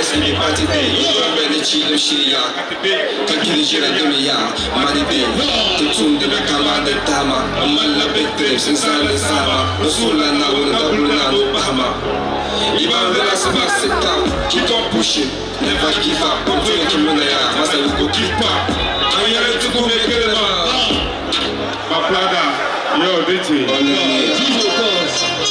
reste n'est pas t'aider. Belle et chill, chilia. Quand il gira de mia, marité. Tutun de la cama de tama. Amal la bête, c'est ça le sama. Le soula na ou le double na ou bahama. Iban de la sava, c'est ta. Keep on pushing. Never give up. Continue to run there. Masa you go keep up. I am to go make it up. Ma plaga, yo, DJ. DJ Cos.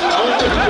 I want to